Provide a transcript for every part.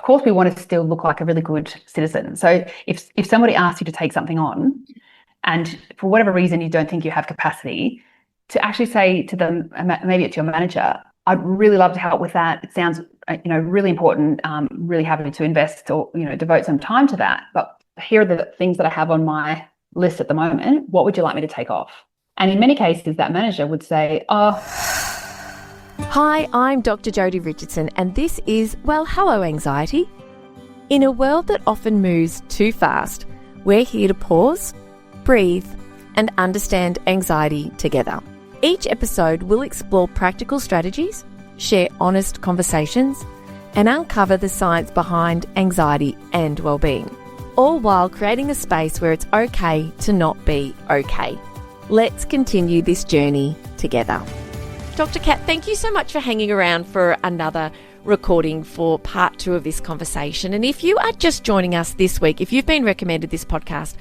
course, we want to still look like a really good citizen. So if somebody asks you to take something on, and for whatever reason you don't think you have capacity, to actually say to them, maybe it's your manager, I'd really love to help with that. It sounds, really important. Really happy to invest or, devote some time to that. But here are the things that I have on my list at the moment. What would you like me to take off? And in many cases, that manager would say, oh. Hi, I'm Dr. Jodi Richardson, and this is Well, Hello Anxiety. In a world that often moves too fast, we're here to pause, breathe, and understand anxiety together. Each episode will explore practical strategies, share honest conversations, and uncover the science behind anxiety and well-being, all while creating a space where it's okay to not be okay. Let's continue this journey together. Dr. Kat, thank you so much for hanging around for another recording for part 2 of this conversation. And if you are just joining us this week, if you've been recommended this podcast,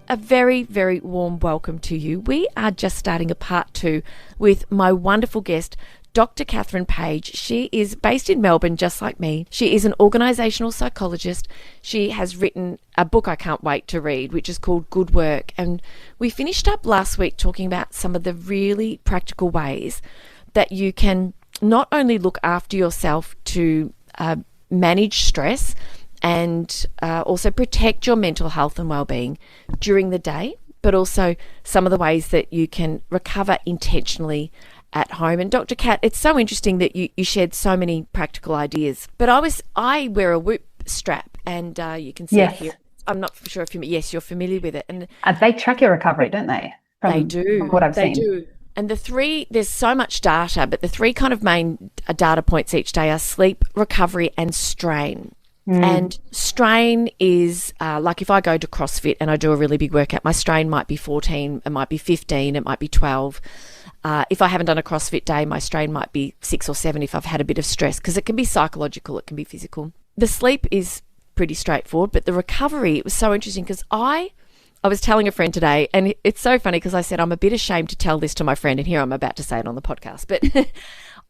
a very, very warm welcome to you. We are just starting a part 2 with my wonderful guest, Dr. Catherine Page. She is based in Melbourne, just like me. She is an organisational psychologist. She has written a book I can't wait to read, which is called Good Work. And we finished up last week talking about some of the really practical ways that you can not only look after yourself to manage stress and also protect your mental health and well-being during the day, but also some of the ways that you can recover intentionally at home. And Dr. Kat, it's so interesting that you shared so many practical ideas. But I wear a Whoop strap, and you can see it here. I'm not sure if you're familiar with it. And they track your recovery, don't they? They do. From what I've seen. They do. And there's so much data, but the 3 kind of main data points each day are sleep, recovery, and strain. And strain is like if I go to CrossFit and I do a really big workout, my strain might be 14, it might be 15, it might be 12. If I haven't done a CrossFit day, my strain might be 6 or 7 if I've had a bit of stress, because it can be psychological, it can be physical. The sleep is pretty straightforward, but the recovery, it was so interesting because I was telling a friend today, and it's so funny because I said I'm a bit ashamed to tell this to my friend, and here I'm about to say it on the podcast, but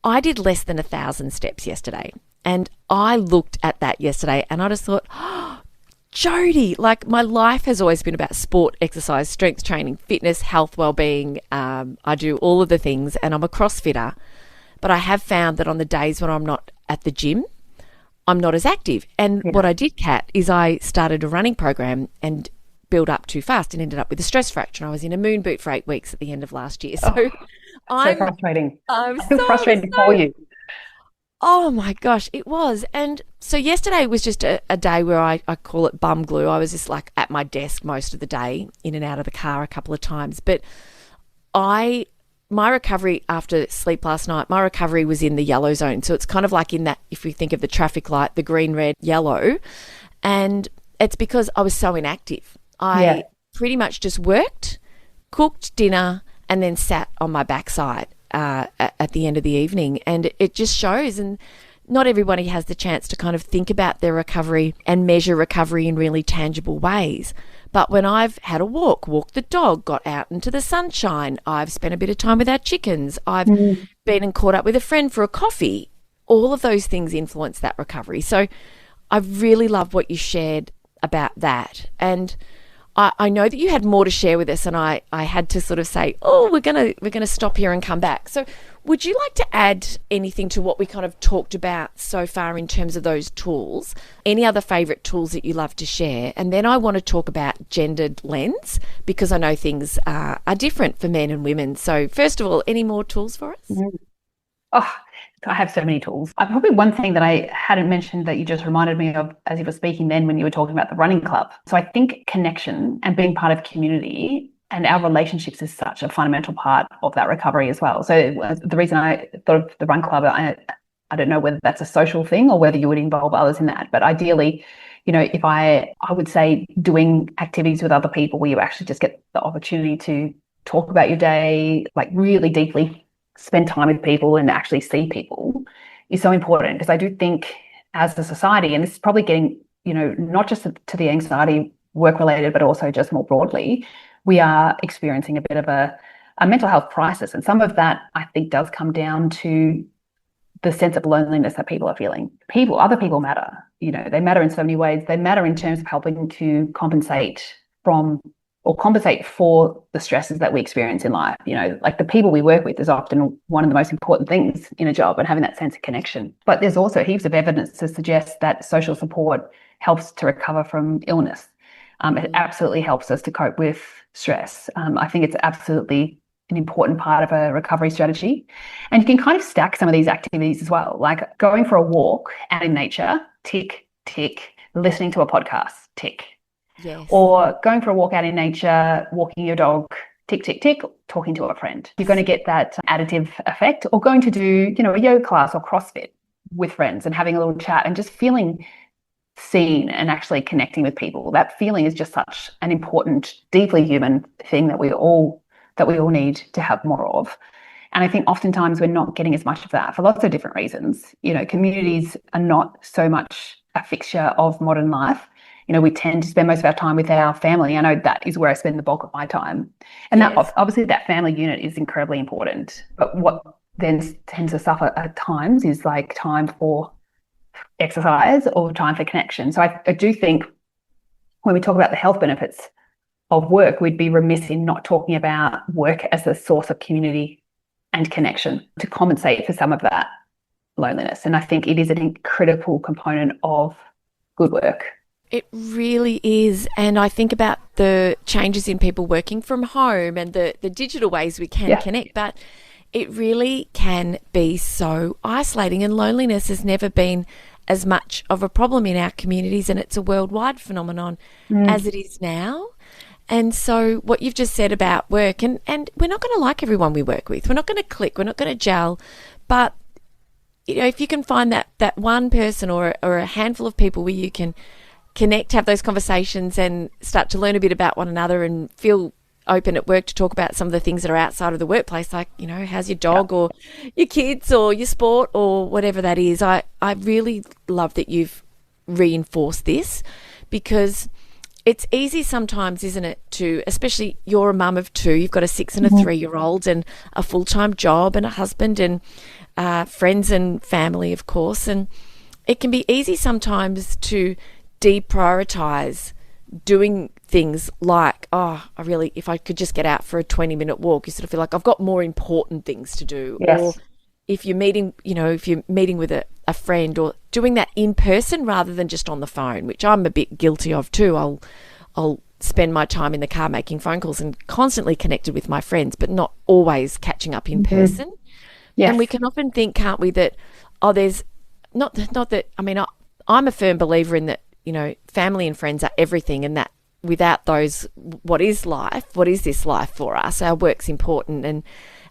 I did less than 1,000 steps yesterday. And I looked at that yesterday and I just thought, oh, Jodi, like my life has always been about sport, exercise, strength training, fitness, health, well-being. I do all of the things and I'm a CrossFitter, but I have found that on the days when I'm not at the gym, I'm not as active. And what I did, Kat, is I started a running program and built up too fast and ended up with a stress fracture. I was in a moon boot for 8 weeks at the end of last year. So so frustrating. I feel frustrated for you. Oh my gosh, it was. And so yesterday was just a day where I call it bum glue. I was just like at my desk most of the day, in and out of the car a couple of times. But my recovery after sleep last night, my recovery was in the yellow zone. So it's kind of like in that, if we think of the traffic light, the green, red, yellow. And it's because I was so inactive. I pretty much just worked, cooked dinner, and then sat on my backside at the end of the evening. And it just shows, and not everybody has the chance to kind of think about their recovery and measure recovery in really tangible ways. But when I've had a walked the dog, got out into the sunshine, I've spent a bit of time with our chickens, I've been and caught up with a friend for a coffee, all of those things influence that recovery. So I really love what you shared about that. And I know that you had more to share with us, and I had to sort of say, we're gonna stop here and come back. So would you like to add anything to what we kind of talked about so far in terms of those tools? Any other favourite tools that you love to share? And then I want to talk about gendered lens, because I know things are different for men and women. So first of all, any more tools for us? Oh, I have so many tools. Probably one thing that I hadn't mentioned that you just reminded me of as you were speaking then when you were talking about the running club. So I think connection and being part of community and our relationships is such a fundamental part of that recovery as well. So the reason I thought of the run club, I don't know whether that's a social thing or whether you would involve others in that. But ideally, if I would say doing activities with other people where you actually just get the opportunity to talk about your day, like really deeply spend time with people and actually see people is so important, because I do think as a society, and this is probably getting, not just to the anxiety work related, but also just more broadly, we are experiencing a bit of a mental health crisis. And some of that I think does come down to the sense of loneliness that people are feeling. Other people matter. They matter in so many ways. They matter in terms of helping to compensate for the stresses that we experience in life. Like the people we work with is often one of the most important things in a job, and having that sense of connection. But there's also heaps of evidence to suggest that social support helps to recover from illness. It absolutely helps us to cope with stress. I think it's absolutely an important part of a recovery strategy. And you can kind of stack some of these activities as well, like going for a walk out in nature, tick, tick, listening to a podcast, tick. Yes. Or going for a walk out in nature, walking your dog, tick, tick, tick, talking to a friend. You're going to get that additive effect. Or going to do, a yoga class or CrossFit with friends and having a little chat and just feeling seen and actually connecting with people. That feeling is just such an important, deeply human thing that we all need to have more of. And I think oftentimes we're not getting as much of that for lots of different reasons. Communities are not so much a fixture of modern life. We tend to spend most of our time with our family. I know that is where I spend the bulk of my time. And Yes. that obviously that family unit is incredibly important. But what then tends to suffer at times is like time for exercise or time for connection. So I do think when we talk about the health benefits of work, we'd be remiss in not talking about work as a source of community and connection to compensate for some of that loneliness. And I think it is an critical component of good work. It really is. And I think about the changes in people working from home and the digital ways we can connect, but it really can be so isolating, and loneliness has never been as much of a problem in our communities, and it's a worldwide phenomenon as it is now. And so what you've just said about work, and we're not going to like everyone we work with. We're not going to click. We're not going to gel. But, if you can find that one person or a handful of people where you can connect, have those conversations and start to learn a bit about one another and feel open at work to talk about some of the things that are outside of the workplace, like, how's your dog or your kids or your sport or whatever that is. I really love that you've reinforced this, because it's easy sometimes, isn't it, to, especially you're a mum of two, you've got a 6 and a 3-year-old and a full-time job and a husband and friends and family, of course. And it can be easy sometimes to deprioritize doing things like, if I could just get out for a 20-minute walk, you sort of feel like I've got more important things to do. Yes. Or if you're meeting with a friend, or doing that in person rather than just on the phone, which I'm a bit guilty of too. I'll spend my time in the car making phone calls and constantly connected with my friends, but not always catching up in person. Yes. And we can often think, can't we, that, there's not that, I'm a firm believer in that, family and friends are everything, and that without those, what is life? What is this life for us? Our work's important, and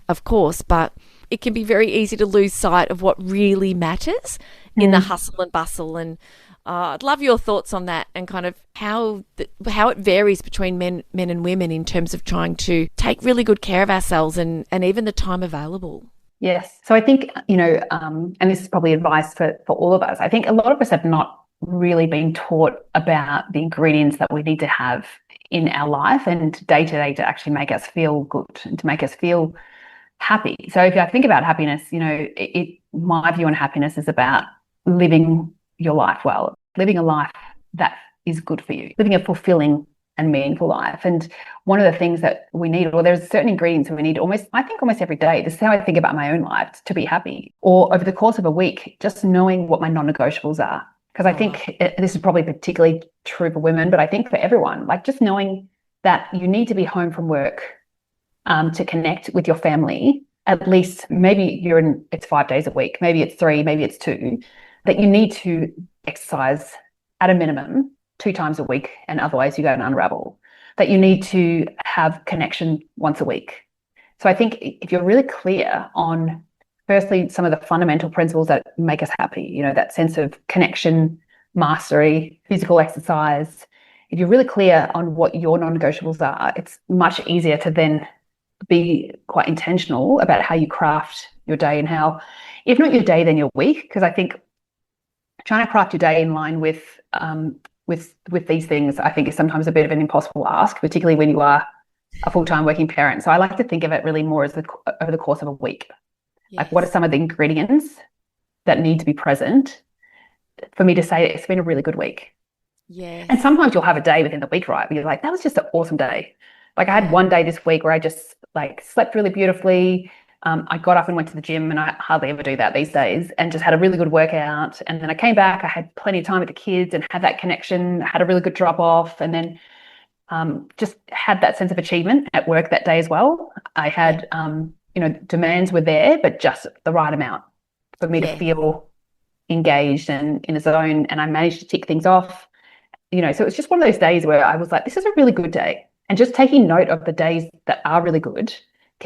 of course, but it can be very easy to lose sight of what really matters in the hustle and bustle. And I'd love your thoughts on that, and kind of how it varies between men and women in terms of trying to take really good care of ourselves and even the time available. Yes. So I think, and this is probably advice for all of us. I think a lot of us have not really been taught about the ingredients that we need to have in our life and day to day to actually make us feel good and to make us feel happy. So if I think about happiness, my view on happiness is about living your life well, living a life that is good for you, living a fulfilling and meaningful life. And one of the things that we need, or there's certain ingredients that we need almost every day. This is how I think about my own life, to be happy. Or over the course of a week, just knowing what my non-negotiables are. Because I think this is probably particularly true for women, but I think for everyone, like just knowing that you need to be home from work to connect with your family, at least maybe it's 5 days a week, maybe it's 3, maybe it's 2, that you need to exercise at a minimum 2 times a week, and otherwise you go and unravel, that you need to have connection once a week. So I think if you're really clear on, firstly, some of the fundamental principles that make us happy, that sense of connection, mastery, physical exercise, if you're really clear on what your non-negotiables are, it's much easier to then be quite intentional about how you craft your day, and how, if not your day, then your week. Because I think trying to craft your day in line with these things, I think, is sometimes a bit of an impossible ask, particularly when you are a full-time working parent. So I like to think of it really more as over the course of a week. Yes. Like, what are some of the ingredients that need to be present for me to say it's been a really good week. Yes. And sometimes you'll have a day within the week, right, where you're like, that was just an awesome day. Like I had one day this week where I just like slept really beautifully. I got up and went to the gym, and I hardly ever do that these days, and just had a really good workout. And then I came back, I had plenty of time with the kids and had that connection, had a really good drop off, and then just had that sense of achievement at work that day as well. I had, demands were there, but just the right amount for me to feel engaged and in a zone, and I managed to tick things off. So it was just one of those days where I was like, this is a really good day. And just taking note of the days that are really good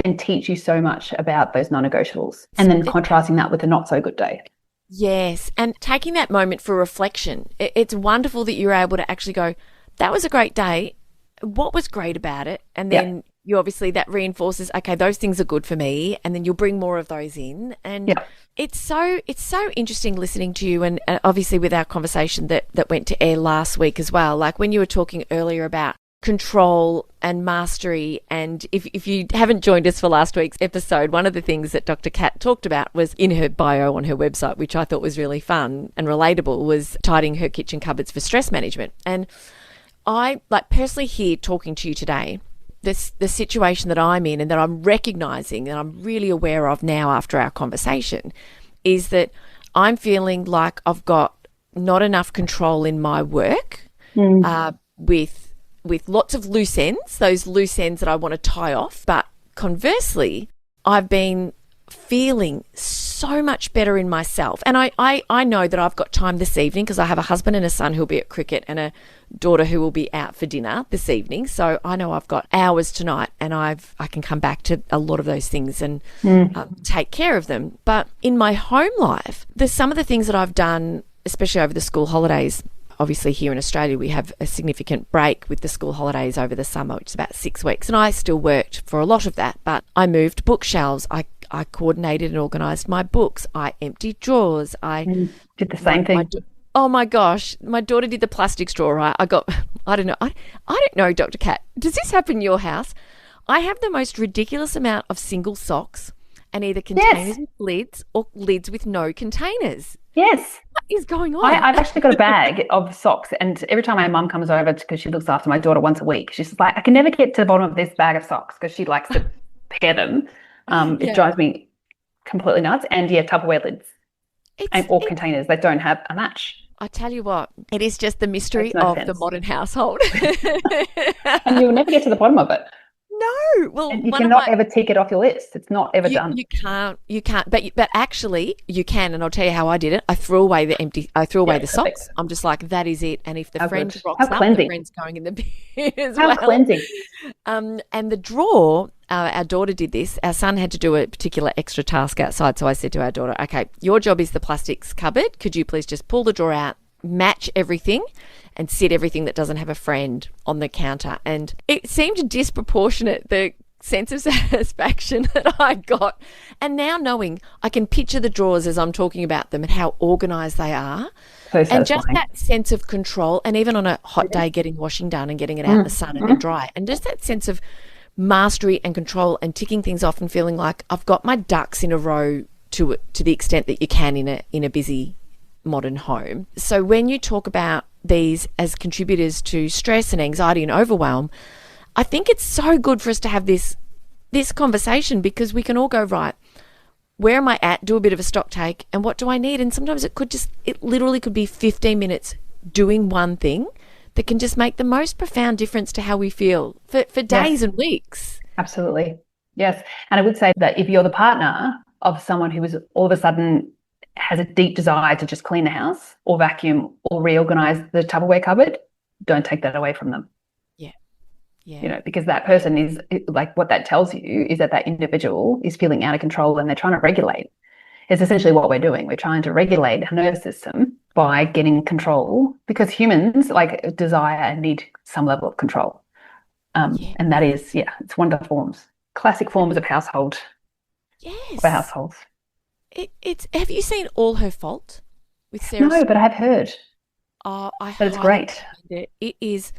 can teach you so much about those non-negotiables, and then contrasting that with a not so good day. Yes. And taking that moment for reflection. It's wonderful that you're able to actually go, that was a great day. What was great about it? And then you obviously, that reinforces, okay, those things are good for me. And then you'll bring more of those in. And it's so interesting listening to you, and obviously with our conversation that went to air last week as well. Like when you were talking earlier about control and mastery, and if you haven't joined us for last week's episode, one of the things that Dr. Kat talked about was in her bio on her website, which I thought was really fun and relatable, was tidying her kitchen cupboards for stress management. And I personally here talking to you today, the situation that I'm in and that I'm recognizing and I'm really aware of now after our conversation is that I'm feeling like I've got not enough control in my work with lots of loose ends, those loose ends that I want to tie off. But conversely, I've been feeling so much better in myself. And I know that I've got time this evening because I have a husband and a son who'll be at cricket and a daughter who will be out for dinner this evening. So I know I've got hours tonight, and I can come back to a lot of those things and take care of them. But in my home life, there's some of the things that I've done, especially over the school holidays. Obviously here in Australia, we have a significant break with the school holidays over the summer, which is about 6 weeks. And I still worked for a lot of that, but I moved bookshelves. I coordinated and organised my books. I emptied drawers. I did the same thing. Oh my gosh, my daughter did the plastic straw, right? I don't know, Dr. Kat, does this happen in your house? I have the most ridiculous amount of single socks and either containers with lids or lids with no containers. Yes. What is going on? I've actually got a bag of socks, and every time my mum comes over, because she looks after my daughter once a week, she's like, I can never get to the bottom of this bag of socks because she likes to pair them. It drives me completely nuts. And Tupperware lids or containers that don't have a match. I tell you what, it is just the mystery of the modern household. And you'll never get to the bottom of it. No, well, and you cannot ever tick it off your list. It's not ever done. You can't. But actually, you can. And I'll tell you how I did it. I threw away the socks. I'm just like, that is it. And if the friend rocks up, the friend's going in the bin as well. How cleansing. And the drawer, our daughter did this. Our son had to do a particular extra task outside. So I said to our daughter, okay, your job is the plastics cupboard. Could you please just pull the drawer out, match everything, and sit everything that doesn't have a friend on the counter? And it seemed disproportionate, the sense of satisfaction that I got. And now knowing I can picture the drawers as I'm talking about them and how organised they are. And just that sense of control, and even on a hot day getting washing done and getting it out in the sun and dry, and just that sense of mastery and control and ticking things off and feeling like I've got my ducks in a row to the extent that you can in a busy modern home. So when you talk about these as contributors to stress and anxiety and overwhelm, I think it's so good for us to have this conversation, because we can all go, right, where am I at? Do a bit of a stock take, and what do I need? And sometimes it literally could be 15 minutes doing one thing that can just make the most profound difference to how we feel for days and weeks. Absolutely. Yes. And I would say that if you're the partner of someone who is all of a sudden has a deep desire to just clean the house or vacuum or reorganize the Tupperware cupboard, don't take that away from them. Yeah. Because that person is like, what that tells you is that individual is feeling out of control and they're trying to regulate. It's essentially what we're doing. We're trying to regulate our nervous system by getting control, because humans desire and need some level of control. And that is, it's one of the forms, classic forms of household. Yes. For households. It's. Have you seen All Her Fault with Sarah? No, but I have heard. Oh, but it's great. It is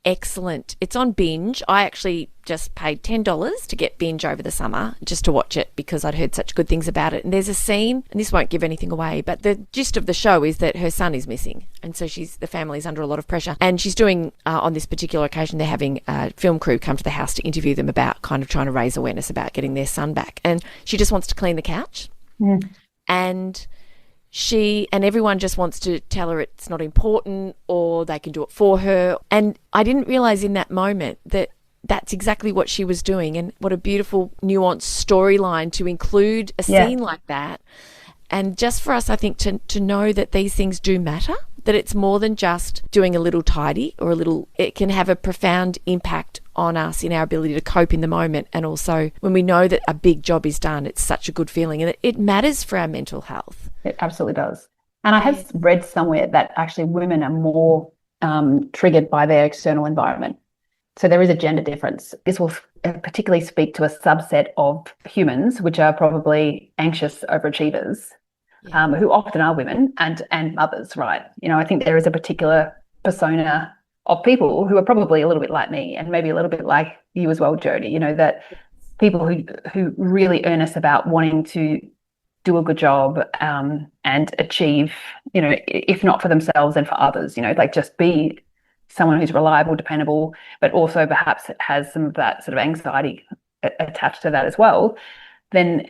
excellent. It's on Binge. I actually just paid $10 to get Binge over the summer just to watch it because I'd heard such good things about it. And there's a scene, and this won't give anything away, but the gist of the show is that her son is missing. And so the family's under a lot of pressure. And she's doing, on this particular occasion, they're having a film crew come to the house to interview them about kind of trying to raise awareness about getting their son back. And she just wants to clean the couch. Yeah. And everyone just wants to tell her it's not important or they can do it for her. And I didn't realise in that moment that that's exactly what she was doing, and what a beautiful, nuanced storyline to include a scene like that. And just for us, I think, to know that these things do matter, that it's more than just doing a little tidy or it can have a profound impact on us in our ability to cope in the moment. And also when we know that a big job is done, it's such a good feeling, and it matters for our mental health. It absolutely does. And I have read somewhere that actually women are more triggered by their external environment. So there is a gender difference. This will particularly speak to a subset of humans, which are probably anxious overachievers, who often are women and mothers, right? You know, I think there is a particular persona of people who are probably a little bit like me and maybe a little bit like you as well, Jodi, you know, that people who really earnest about wanting to do a good job and achieve, you know, if not for themselves, then for others, you know, like just be someone who's reliable, dependable, but also perhaps has some of that sort of anxiety attached to that as well, then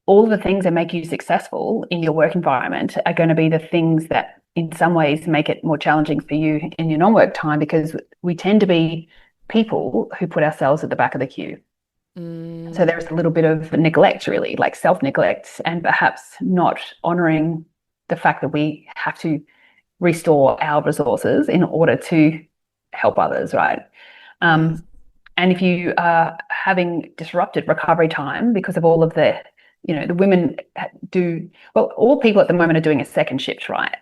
all of the things that make you successful in your work environment are going to be the things that in some ways make it more challenging for you in your non-work time, because we tend to be people who put ourselves at the back of the queue. So there's a little bit of neglect, really, like self-neglect, and perhaps not honouring the fact that we have to restore our resources in order to help others, right? And if you are having disrupted recovery time because of all of the, you know, the women all people at the moment are doing a second shift, right?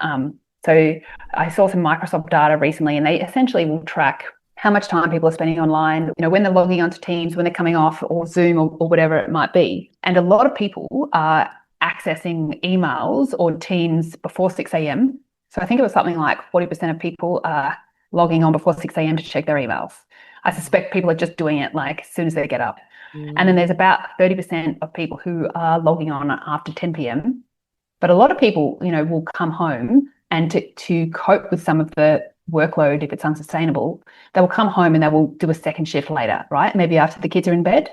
So I saw some Microsoft data recently, and they essentially will track how much time people are spending online, you know, when they're logging onto Teams, when they're coming off, or Zoom, or whatever it might be. And a lot of people are accessing emails or Teams before 6 a.m. So I think it was something like 40% of people are logging on before 6 a.m. to check their emails. I suspect people are just doing it like as soon as they get up. And then there's about 30% of people who are logging on after 10 p.m. But a lot of people, you know, will come home, and to cope with some of the workload, if it's unsustainable, they will come home and they will do a second shift later, right? Maybe after the kids are in bed.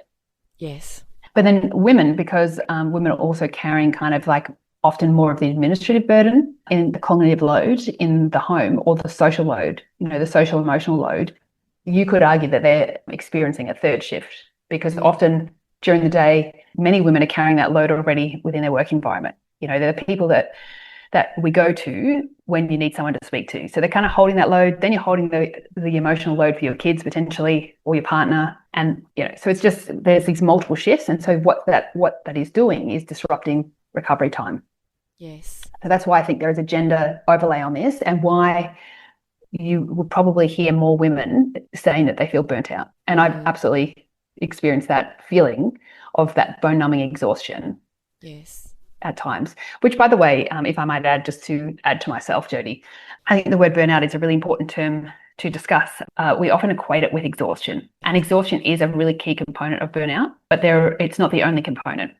Yes. But then women, because women are also carrying kind of like often more of the administrative burden in the cognitive load in the home, or the social load, you know, the social emotional load, you could argue that they're experiencing a third shift, because often during the day, many women are carrying that load already within their work environment. You know, they're the people that we go to when you need someone to speak to. So they're kind of holding that load. Then you're holding the emotional load for your kids potentially, or your partner. And, you know, so it's just, there's these multiple shifts. And so what that is doing is disrupting recovery time. Yes. So that's why I think there is a gender overlay on this, and why you will probably hear more women saying that they feel burnt out. And I've absolutely experienced that feeling of that bone-numbing exhaustion. Yes. At times, which, by the way, if I might add, just to add to myself, Jodi, I think the word burnout is a really important term to discuss. We often equate it with exhaustion, and exhaustion is a really key component of burnout, but it's not the only component.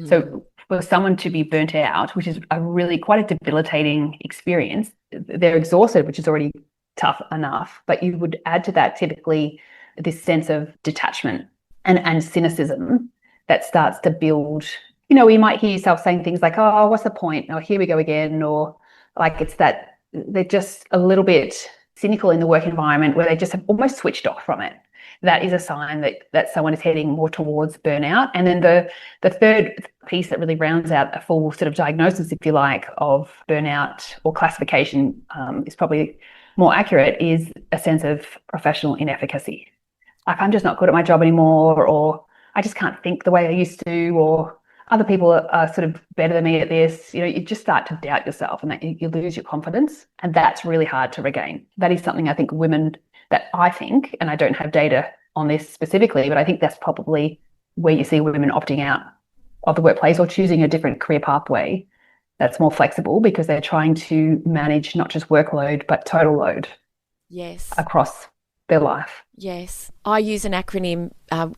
So for someone to be burnt out, which is a really quite a debilitating experience, they're exhausted, which is already tough enough, but you would add to that typically this sense of detachment and cynicism that starts to build. You know, you might hear yourself saying things like, oh, what's the point? Or here we go again. Or like it's that they're just a little bit cynical in the work environment, where they just have almost switched off from it. That is a sign that someone is heading more towards burnout. And then the third piece that really rounds out a full sort of diagnosis, if you like, of burnout, or classification is probably more accurate, is a sense of professional inefficacy. Like, I'm just not good at my job anymore, or I just can't think the way I used to, or other people are sort of better than me at this. You know, you just start to doubt yourself, and that you lose your confidence, and that's really hard to regain. That is something I think women, that I think, and I don't have data on this specifically, but I think that's probably where you see women opting out of the workplace, or choosing a different career pathway that's more flexible, because they're trying to manage not just workload, but total load. Yes. Across their life. Yes. I use an acronym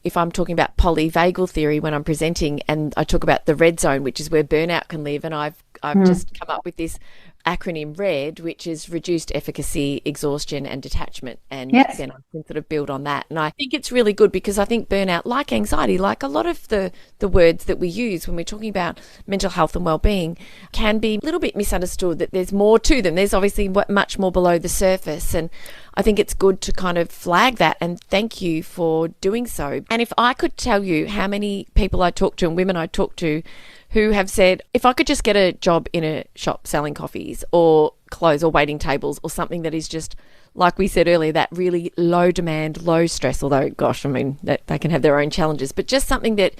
if I'm talking about polyvagal theory when I'm presenting, and I talk about the red zone, which is where burnout can live. And I've just come up with this acronym RED, which is reduced efficacy, exhaustion and detachment. And Yes. then I can sort of build on that. And I think it's really good because I think burnout, like anxiety, like a lot of the words that we use when we're talking about mental health and well-being, can be a little bit misunderstood, that there's more to them. There's obviously much more below the surface. And I think it's good to kind of flag that, and thank you for doing so. And if I could tell you how many people I talk to and women I talk to who have said, if I could just get a job in a shop selling coffees or clothes or waiting tables or something that is just, like we said earlier, that really low demand, low stress, although, gosh, I mean, they can have their own challenges, but just something that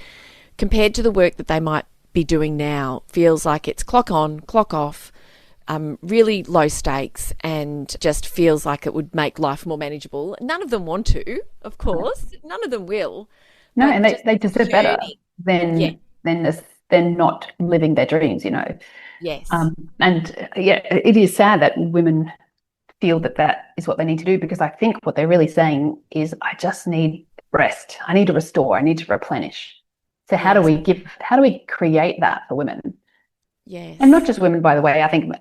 compared to the work that they might be doing now feels like it's clock on, clock off, really low stakes, and just feels like it would make life more manageable. None of them want to, of course. None of them will. No, and they deserve better Yeah. than not living their dreams, you know. Yes. And yeah, it is sad that women feel that that is what they need to do, because I think what they're really saying is, I just need rest. I need to restore. I need to replenish. So how do we create that for women? Yes. And not just women, by the way. I think,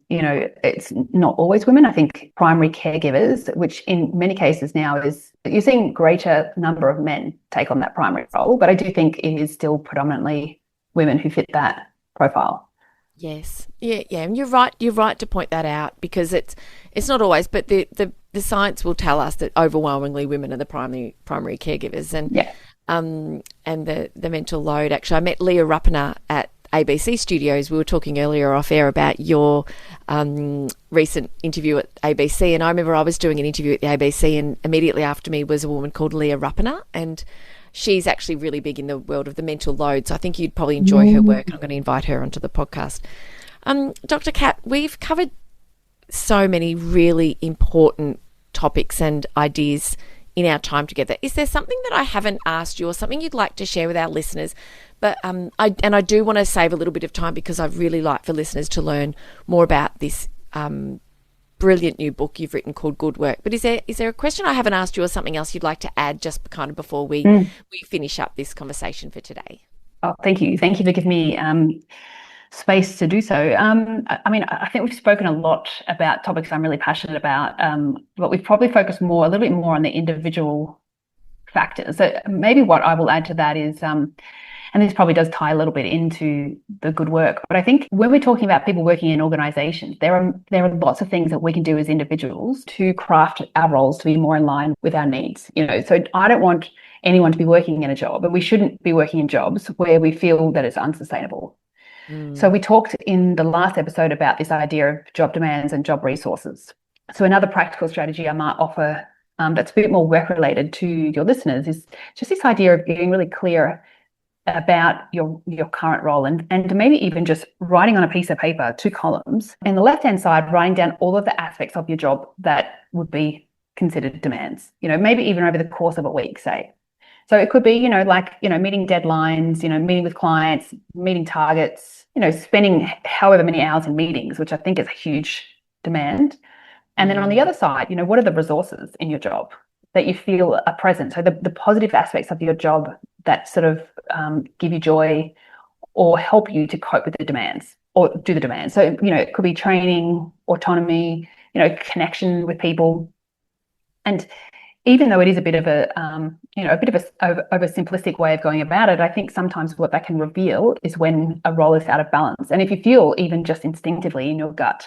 you know, it's not always women. I think primary caregivers, which in many cases now is, you're seeing greater number of men take on that primary role, but I do think it is still predominantly women who fit that profile. Yes. Yeah, yeah. And you're right to point that out, because it's not always, but the science will tell us that overwhelmingly women are the primary caregivers. And yeah. And the mental load. Actually, I met Leah Ruppner at ABC Studios. We were talking earlier off air about your recent interview at ABC, and I remember I was doing an interview at the ABC, and immediately after me was a woman called Leah Ruppner, and she's actually really big in the world of the mental load. So I think you'd probably enjoy her work. I'm going to invite her onto the podcast. Dr. Kat, we've covered so many really important topics and ideas in our time together. Is there something that I haven't asked you, or something you'd like to share with our listeners? But I do want to save a little bit of time, because I'd really like for listeners to learn more about this brilliant new book you've written called Good Work. But is there a question I haven't asked you, or something else you'd like to add just kind of before we finish up this conversation for today? Oh, thank you. Thank you for giving me space to do so. I mean, I think we've spoken a lot about topics I'm really passionate about, but we've probably focused a little bit more on the individual factors. So maybe what I will add to that is, and this probably does tie a little bit into the good work, but I think when we're talking about people working in organizations, there are lots of things that we can do as individuals to craft our roles to be more in line with our needs. You know, so I don't want anyone to be working in a job, and we shouldn't be working in jobs where we feel that it's unsustainable. So we talked in the last episode about this idea of job demands and job resources. So another practical strategy I might offer that's a bit more work related to your listeners is just this idea of getting really clear about your current role, and maybe even just writing on a piece of paper 2 columns. In the left-hand side, writing down all of the aspects of your job that would be considered demands, you know, maybe even over the course of a week, say. So it could be, you know, like, you know, meeting deadlines, you know, meeting with clients, meeting targets, you know, spending however many hours in meetings, which I think is a huge demand. And then on the other side, you know, what are the resources in your job that you feel are present? So the positive aspects of your job that sort of give you joy or help you to cope with the demands or do the demands. So, you know, it could be training, autonomy, you know, connection with people. And even though it is a bit of a, you know, a bit of a oversimplistic way of going about it, I think sometimes what that can reveal is when a role is out of balance. And if you feel even just instinctively in your gut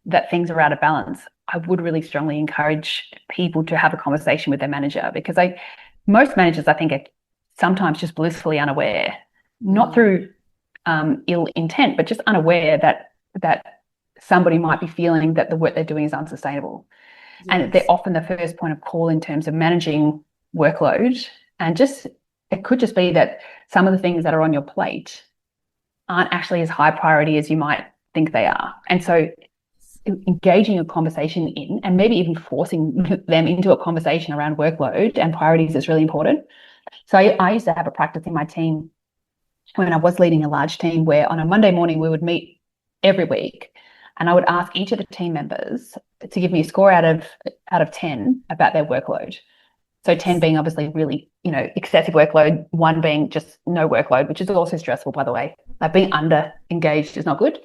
that things are out of balance, I would really strongly encourage people to have a conversation with their manager, because most managers, I think, are sometimes just blissfully unaware, not through ill intent, but just unaware that somebody might be feeling that the work they're doing is unsustainable. Yes. And they're often the first point of call in terms of managing workload. And it could just be that some of the things that are on your plate aren't actually as high priority as you might think they are. And so engaging a conversation in, and maybe even forcing them into a conversation around workload and priorities is really important. So I used to have a practice in my team when I was leading a large team, where on a Monday morning we would meet every week, and I would ask each of the team members to give me a score out of out of 10 about their workload. So 10 being obviously really, excessive workload, 1 being just no workload, which is also stressful, by the way. Like being under engaged is not good.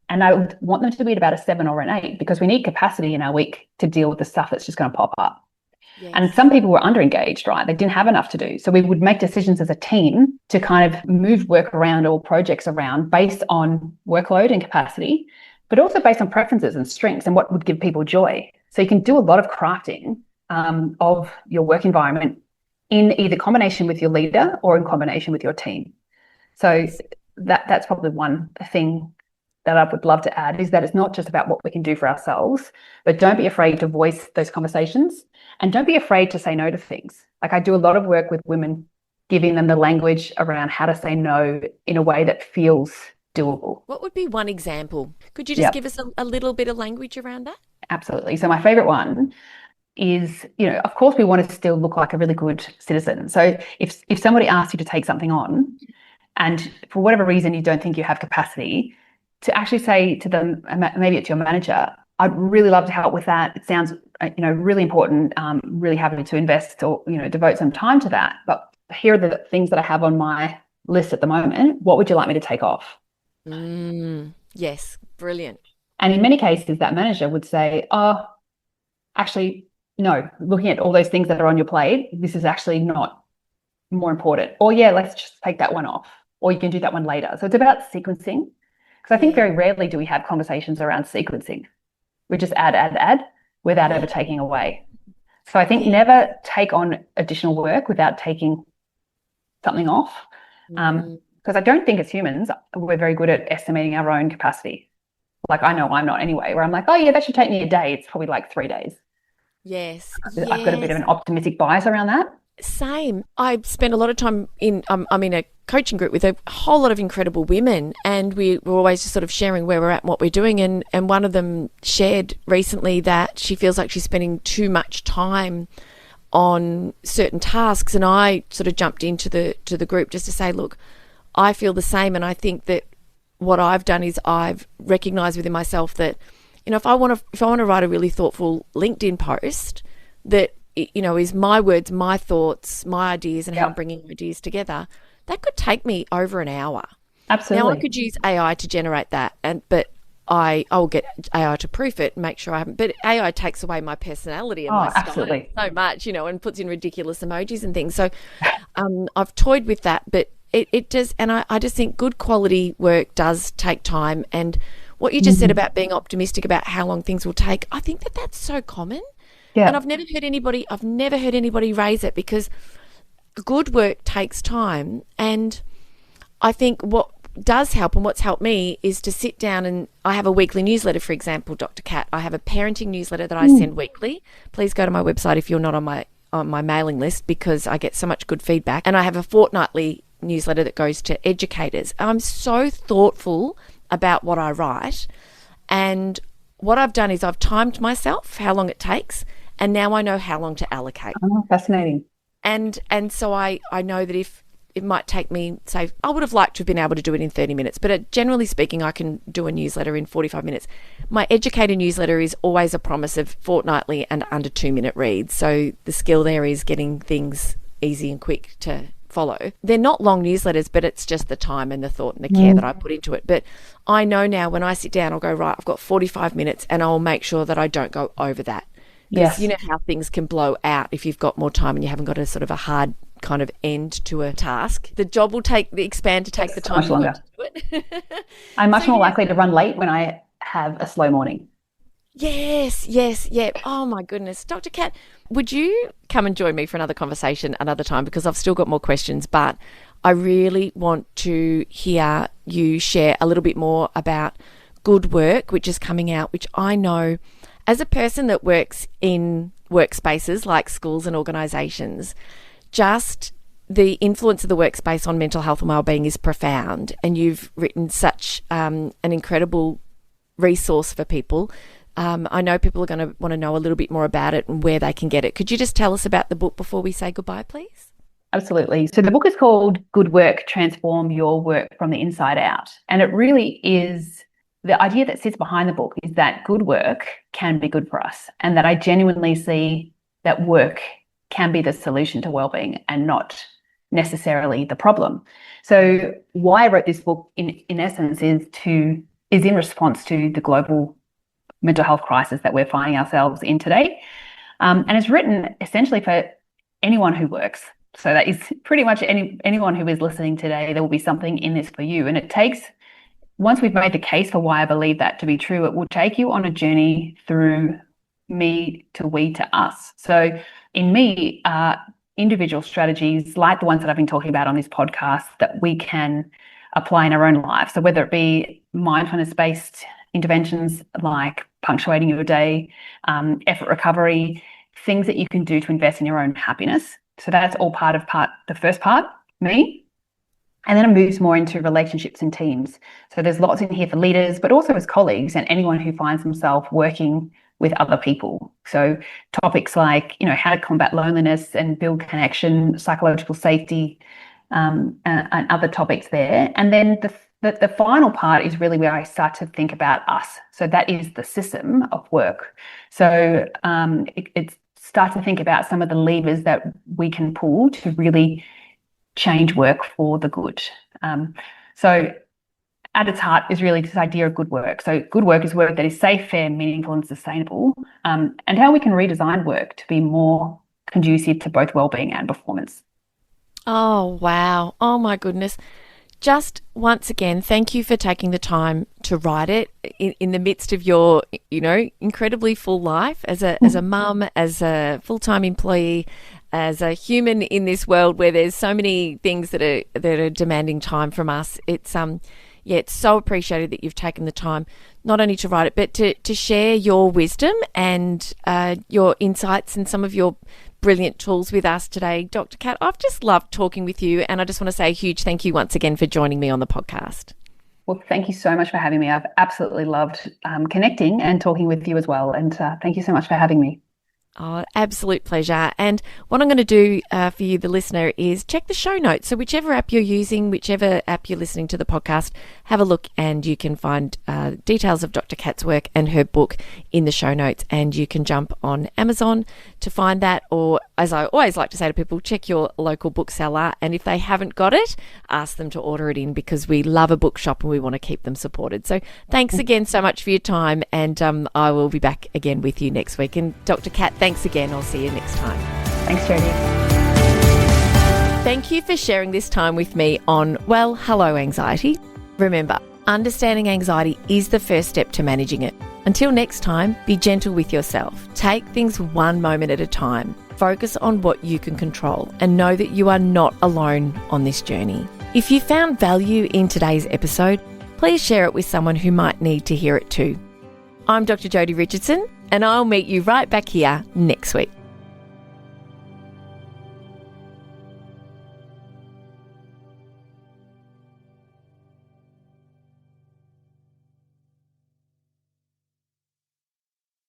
And I would want them to be at about a 7 or an 8 because we need capacity in our week to deal with the stuff that's just going to pop up. Yes. And some people were under engaged, right? They didn't have enough to do. So we would make decisions as a team to kind of move work around or projects around based on workload and capacity, but also based on preferences and strengths and what would give people joy. So you can do a lot of crafting of your work environment in either combination with your leader or in combination with your team. So that's probably one thing that I would love to add, is that it's not just about what we can do for ourselves, but don't be afraid to voice those conversations and don't be afraid to say no to things. Like I do a lot of work with women, giving them the language around how to say no in a way that feels doable. What would be one example? Could you just give us a little bit of language around that? Absolutely. So my favorite one is, of course we want to still look like a really good citizen. So if somebody asks you to take something on and for whatever reason you don't think you have capacity, to actually say to them, maybe it's your manager, I'd really love to help with that. It sounds, really important. Really happy to invest or, devote some time to that. But here are the things that I have on my list at the moment. What would you like me to take off? Yes, brilliant. And in many cases, that manager would say, oh, actually, no, looking at all those things that are on your plate, this is actually not more important. Or yeah, let's just take that one off. Or you can do that one later. So it's about sequencing. Because I think very rarely do we have conversations around sequencing. We just add without ever taking away. So I think never take on additional work without taking something off. Because I don't think as humans, we're very good at estimating our own capacity. Like I know I'm not anyway, where I'm like, oh yeah, that should take me a day. It's probably like 3 days. Yes. I've got a bit of an optimistic bias around that. Same. I spend a lot of time I'm in a coaching group with a whole lot of incredible women, and we're always just sort of sharing where we're at and what we're doing. And one of them shared recently that she feels like she's spending too much time on certain tasks. And I sort of jumped into the group just to say, look, I feel the same. And I think that what I've done is I've recognized within myself that, if I want to write a really thoughtful LinkedIn post that, is my words, my thoughts, my ideas, and how I'm bringing ideas together, that could take me over an hour. Absolutely. Now I could use AI to generate that, but I'll get AI to proof it and make sure I haven't. But AI takes away my personality and my style so much, and puts in ridiculous emojis and things. So I've toyed with that, but it does, and I just think good quality work does take time. And what you just said about being optimistic about how long things will take, I think that's so common. Yeah. And I've never heard anybody raise it, because good work takes time. And I think what does help, and what's helped me, is to sit down, and I have a weekly newsletter, for example, Dr. Kat. I have a parenting newsletter that I send weekly. Please go to my website if you're not on my mailing list, because I get so much good feedback. And I have a fortnightly newsletter that goes to educators. I'm so thoughtful about what I write, and what I've done is I've timed myself how long it takes, and now I know how long to allocate. Oh, fascinating. And so I know that if it might take me, say, I would have liked to have been able to do it in 30 minutes, but generally speaking, I can do a newsletter in 45 minutes. My educator newsletter is always a promise of fortnightly and under 2-minute reads. So the skill there is getting things easy and quick to follow. They're not long newsletters, but it's just the time and the thought and the care that I put into it. But I know now when I sit down, I'll go, right, I've got 45 minutes, and I'll make sure that I don't go over that. Because you know how things can blow out if you've got more time and you haven't got a sort of a hard kind of end to a task. The job will expand to take the time longer to do it. I'm much more likely to run late when I have a slow morning. Yes. Oh my goodness. Dr. Kat, would you come and join me for another conversation another time? Because I've still got more questions, but I really want to hear you share a little bit more about good work, which is coming out, which I know as a person that works in workspaces like schools and organisations, just the influence of the workspace on mental health and wellbeing is profound. And you've written such an incredible resource for people. I know people are going to want to know a little bit more about it and where they can get it. Could you just tell us about the book before we say goodbye, please? Absolutely. So the book is called Good Work, Transform Your Work from the Inside Out. And it really is the idea that sits behind the book is that good work can be good for us, and that I genuinely see that work can be the solution to wellbeing and not necessarily the problem. So why I wrote this book in essence is in response to the global mental health crisis that we're finding ourselves in today. And it's written essentially for anyone who works. So that is pretty much anyone who is listening today. There will be something in this for you. And it takes, once we've made the case for why I believe that to be true, it will take you on a journey through me to we to us. So in me, individual strategies like the ones that I've been talking about on this podcast that we can apply in our own life. So whether it be mindfulness-based interventions like punctuating your day, effort recovery, things that you can do to invest in your own happiness. So that's all part of the first part, me. And then it moves more into relationships and teams. So there's lots in here for leaders, but also as colleagues and anyone who finds themselves working with other people. So topics like, how to combat loneliness and build connection, psychological safety, and other topics there. And then the final part is really where I start to think about us. So that is the system of work. So it start to think about some of the levers that we can pull to really change work for the good. So at its heart is really this idea of good work. So good work is work that is safe, fair, meaningful, and sustainable, and how we can redesign work to be more conducive to both wellbeing and performance. Oh, wow. Oh, my goodness. Just once again, thank you for taking the time to write it in the midst of your, incredibly full life as a mum, as a full-time employee, as a human in this world where there's so many things that are demanding time from us. It's it's so appreciated that you've taken the time not only to write it, but to share your wisdom and your insights and some of your brilliant tools with us today. Dr. Kat, I've just loved talking with you, and I just want to say a huge thank you once again for joining me on the podcast. Well, thank you so much for having me. I've absolutely loved connecting and talking with you as well. And thank you so much for having me. Oh, absolute pleasure. And what I'm going to do for you, the listener, is check the show notes. So whichever app you're using, whichever app you're listening to the podcast, have a look and you can find details of Dr. Kat's work and her book in the show notes. And you can jump on Amazon to find that. Or, as I always like to say to people, check your local bookseller. And if they haven't got it, ask them to order it in, because we love a bookshop and we want to keep them supported. So thanks again so much for your time. And I will be back again with you next week. And Dr. Kat, thanks again. I'll see you next time. Thanks, Jodi. Thank you for sharing this time with me on Well, Hello Anxiety. Remember, understanding anxiety is the first step to managing it. Until next time, be gentle with yourself. Take things one moment at a time. Focus on what you can control and know that you are not alone on this journey. If you found value in today's episode, please share it with someone who might need to hear it too. I'm Dr. Jodi Richardson, and I'll meet you right back here next week.